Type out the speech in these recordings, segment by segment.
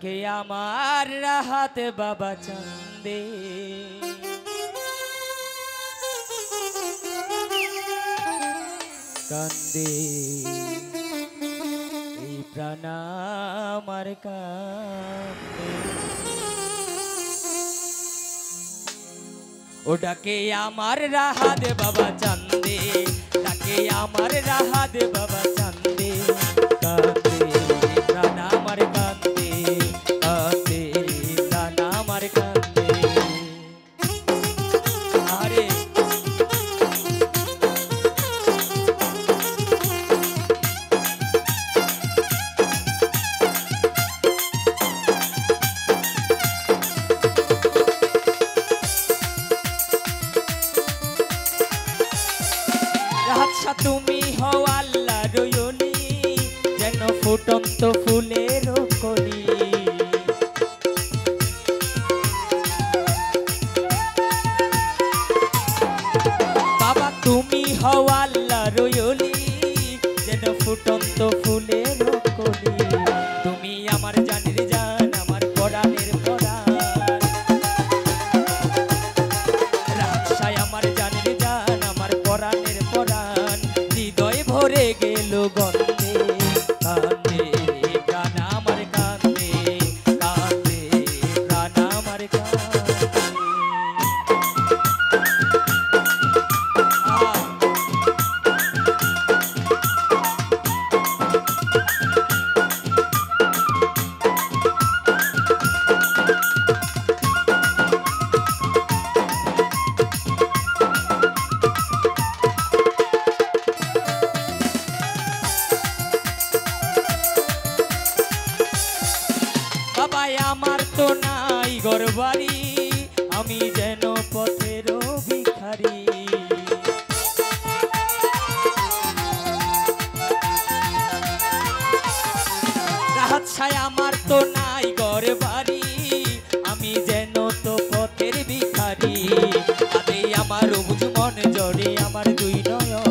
কে আমার রাহাত বাবা চান্দে কান্দে এই প্রাণ আমার কান্দে ও ডাকে আমার রাহাত বাবা চান্দে ডাকে আমার রাহাত বাবা চান্দে কান্দে প্রাণ আমার কান্দে কান্দে প্রাণ আমার কান্দে আরে আচ্ছা তুমি হও আল্লাহর ওলি যেন ফুটন্ত ফুলের কলি বাবা তুমি হও আল্লাহর ওলি যেন ফুটন্ত ফুলের কলি তুমি আমার জানের জান আমার পরাণের পরাণ রাজশাহী আমার জানের জান আমার পরাণের পরাণ হৃদয় ভরে গেল গন্ধে কান্দে প্রাণ আমার কান্দে কান্দে প্রাণ আমার কান্দে বাবা আমার তো নাই ঘরবাড়ি আমি যেন পথের ভিখারি রাজশাহী আমার তো নাই ঘরবাড়ি আমি যেন তো পথের ভিখারি আরে আমার অবুঝ মন জড়ে আমার দুই নয়ন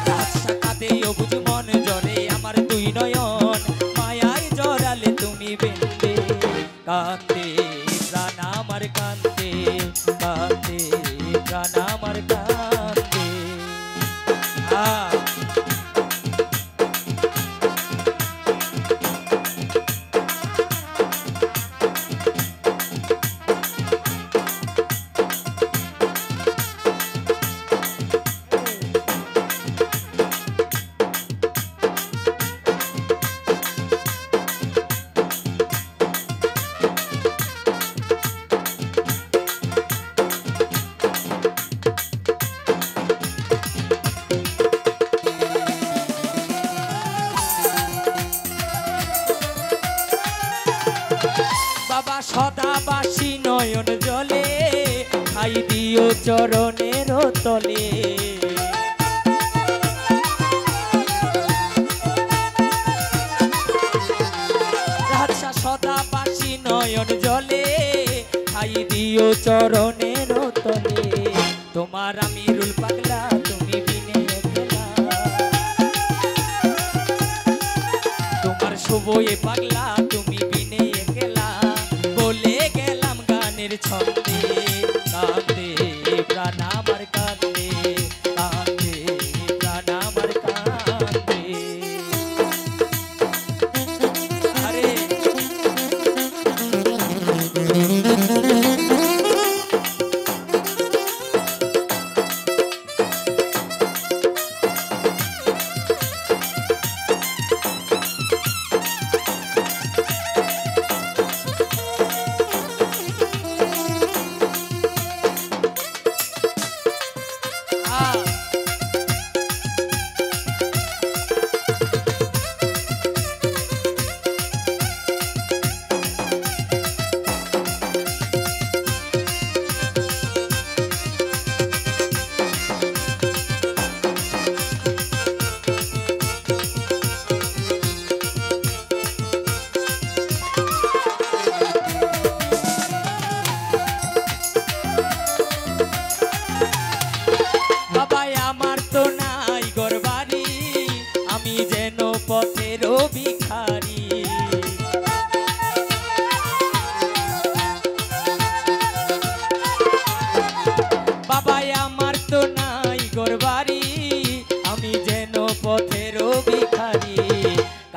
রাজশাহী কাঁদে অবুঝ মন জড়ে আমার দুই নয়ন মায়ায় জড়ালে তুমি বেঁধে কান্দে প্রাণ আমার কান্দে কান্দে প্রাণ আমার কান্দে বাবা সদাবাসী নয়ন জলে খাই দিও চরণের তলে রাজশাহী সদাবাসী নয়ন জলে খাই দিও চরণের তলে তোমার আমি রুল পাগলা তুমি বিনে গেলা তোমার শুভ এ পাগলা তুমি বিনে গেলা বলে গেলাম গানের ছন্দে কান্দে প্রাণ আমার কান্দে কান্দে প্রাণ আমার কান্দে আরে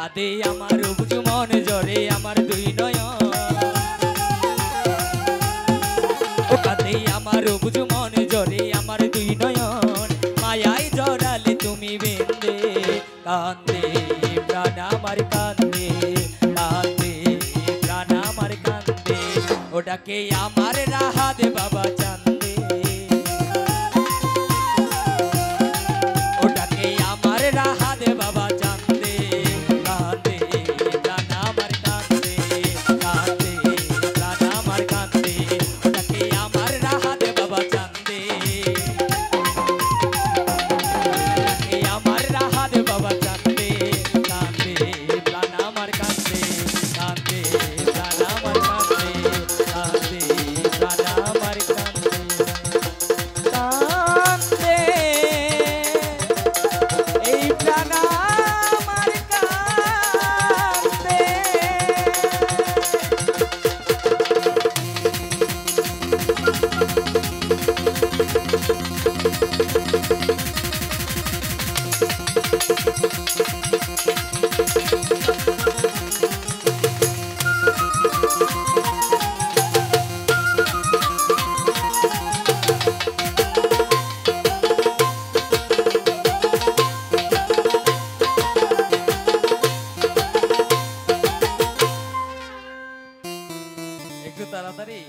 কাঁদে আমার বুঝু মন জরে আমার দুই নয়ন ও কাঁদে আমার বুঝু মন জরে আমার দুই নয়ন মায়ায় জড়ালে তুমি বেঁধে কান্দে প্রাণ আমার কান্দে কান্দে প্রাণ আমার কান্দে ওটাকে আমার রাহা দে বাবা চান্দে ওটাকে আমার রাহা দে বাবা চান্দে কান্দে প্রাণ আমার কান্দে কান্দে প্রাণ আমার কান্দে ওটাকে আমার রাহা দে বাবা চান্দে ওটাকে আমার রাহা দে বাবা চান্দে কান্দে প্রাণ আমার কান্দে কান্দে প্রাণ আমার কান্দে কান্দে প্রাণ আমার কান্দে কান্দে এই প্রাণ আমার কান্দে একটু তাড়াতাড়ি